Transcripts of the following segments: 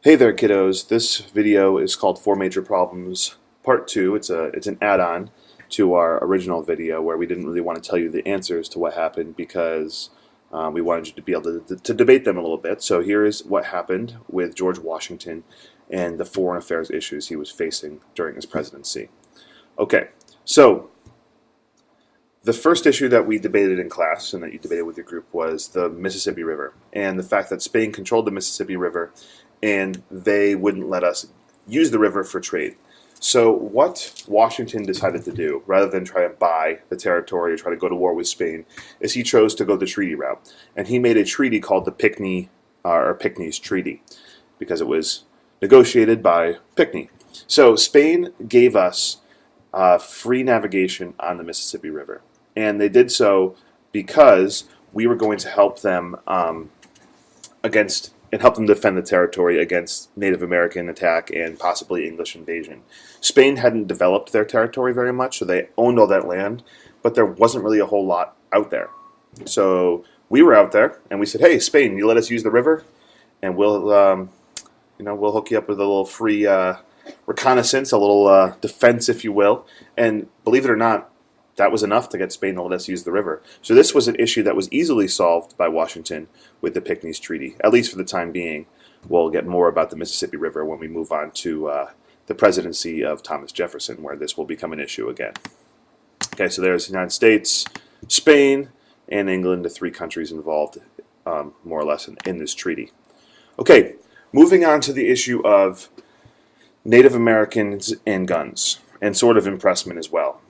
Hey there, kiddos. This video is called Four Major Problems Part 2. It's an add-on to our original video where we didn't really want to tell you the answers to what happened because we wanted you to be able to debate them a little bit. So here is what happened with George Washington and the foreign affairs issues he was facing during his presidency. Okay, so the first issue that we debated in class and that you debated with your group was the Mississippi River and the fact that Spain controlled the Mississippi River and they wouldn't let us use the river for trade. So what Washington decided to do, rather than try to buy the territory or try to go to war with Spain, is he chose to go the treaty route. And he made a treaty called the Pinckney's Treaty, because it was negotiated by Pinckney. So Spain gave us free navigation on the Mississippi River. And they did so because we were going to help them help them defend the territory against Native American attack and possibly English invasion. Spain hadn't developed their territory very much, so they owned all that land, but there wasn't really a whole lot out there. So we were out there, and we said, "Hey, Spain, you let us use the river, and we'll hook you up with a little free reconnaissance, a little defense, if you will." And believe it or not, that was enough to get Spain to let us use the river. So this was an issue that was easily solved by Washington with the Pinckney's Treaty, at least for the time being. We'll get more about the Mississippi River when we move on to the presidency of Thomas Jefferson, where this will become an issue again. Okay, so there's the United States, Spain, and England, the three countries involved more or less in this treaty. Okay, moving on to the issue of Native Americans and guns, and sort of impressment as well.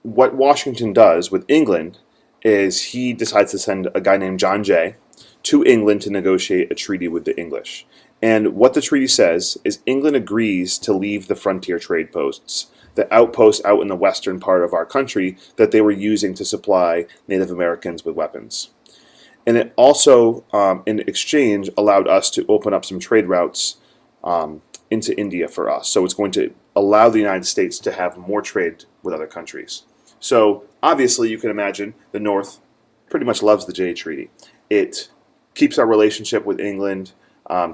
What Washington does with England is he decides to send a guy named John Jay to England to negotiate a treaty with the English. And what the treaty says is England agrees to leave the frontier trade posts, the outposts out in the western part of our country that they were using to supply Native Americans with weapons. And it also, in exchange, allowed us to open up some trade routes into India for us. So it's going to allow the United States to have more trade with other countries. So obviously you can imagine the North pretty much loves the Jay Treaty. It keeps our relationship with England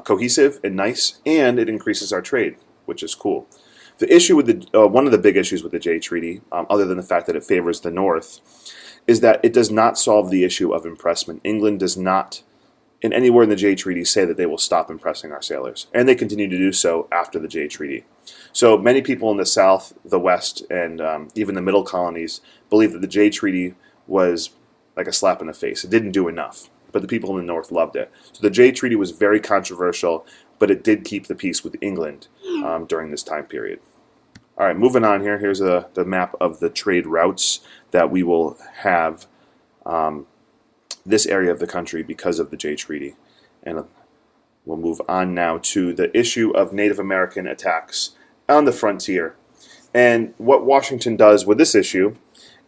cohesive and nice, and it increases our trade, which is cool. The issue with one of the big issues with the Jay Treaty, other than the fact that it favors the North, is that it does not solve the issue of impressment. England does not, in anywhere in the Jay Treaty, say that they will stop impressing our sailors, and they continue to do so after the Jay Treaty. So many people in the South, the West, and even the Middle colonies believe that the Jay Treaty was like a slap in the face. It didn't do enough, but the people in the North loved it. So the Jay Treaty was very controversial, but it did keep the peace with England during this time period. All right, moving on here. Here's the map of the trade routes that we will have this area of the country because of the Jay Treaty. And we'll move on now to the issue of Native American attacks on the frontier. And what Washington does with this issue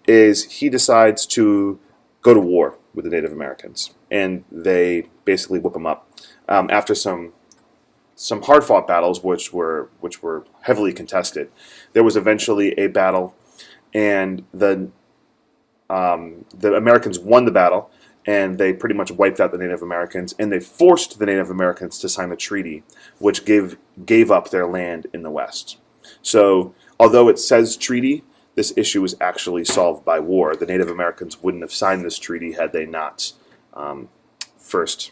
is he decides to go to war with the Native Americans. And they basically whip them up after some hard-fought battles, which were heavily contested. There was eventually a battle, and the Americans won the battle, and they pretty much wiped out the Native Americans, and they forced the Native Americans to sign a treaty which gave up their land in the West. So, although it says treaty, this issue was actually solved by war. The Native Americans wouldn't have signed this treaty had they not first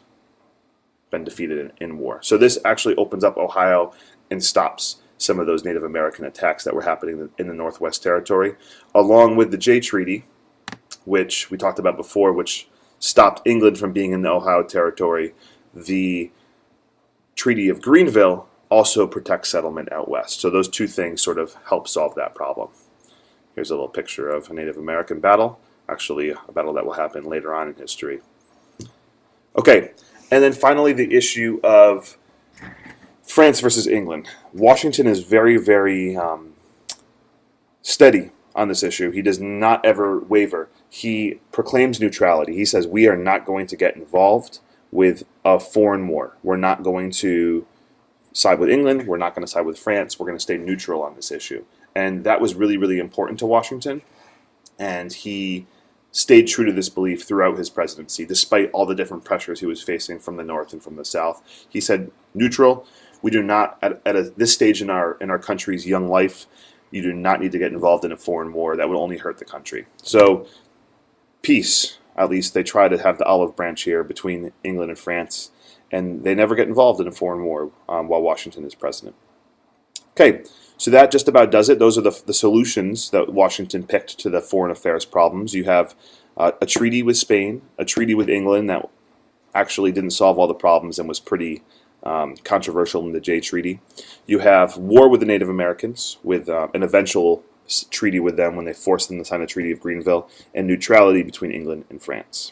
been defeated in war. So this actually opens up Ohio and stops some of those Native American attacks that were happening in the Northwest Territory, along with the Jay Treaty, which we talked about before, which stopped England from being in the Ohio Territory. The Treaty of Greenville also protects settlement out west. So those two things sort of help solve that problem. Here's a little picture of a Native American battle, actually a battle that will happen later on in history. Okay, and then finally the issue of France versus England. Washington is very, very steady on this issue. He does not ever waver. He proclaims neutrality. He says we are not going to get involved with a foreign war. We're not going to side with England. We're not going to side with France. We're going to stay neutral on this issue. And that was really, really important to Washington. And he stayed true to this belief throughout his presidency, despite all the different pressures he was facing from the north and from the south. He said, neutral. We do not, this stage in our country's young life, you do not need to get involved in a foreign war. That would only hurt the country. So, peace. At least they try to have the olive branch here between England and France, and they never get involved in a foreign war while Washington is president. Okay, so that just about does it. Those are the solutions that Washington picked to the foreign affairs problems. You have a treaty with Spain, a treaty with England that actually didn't solve all the problems and was pretty controversial in the Jay Treaty. You have war with the Native Americans with an eventual treaty with them when they forced them to sign the Treaty of Greenville, and neutrality between England and France.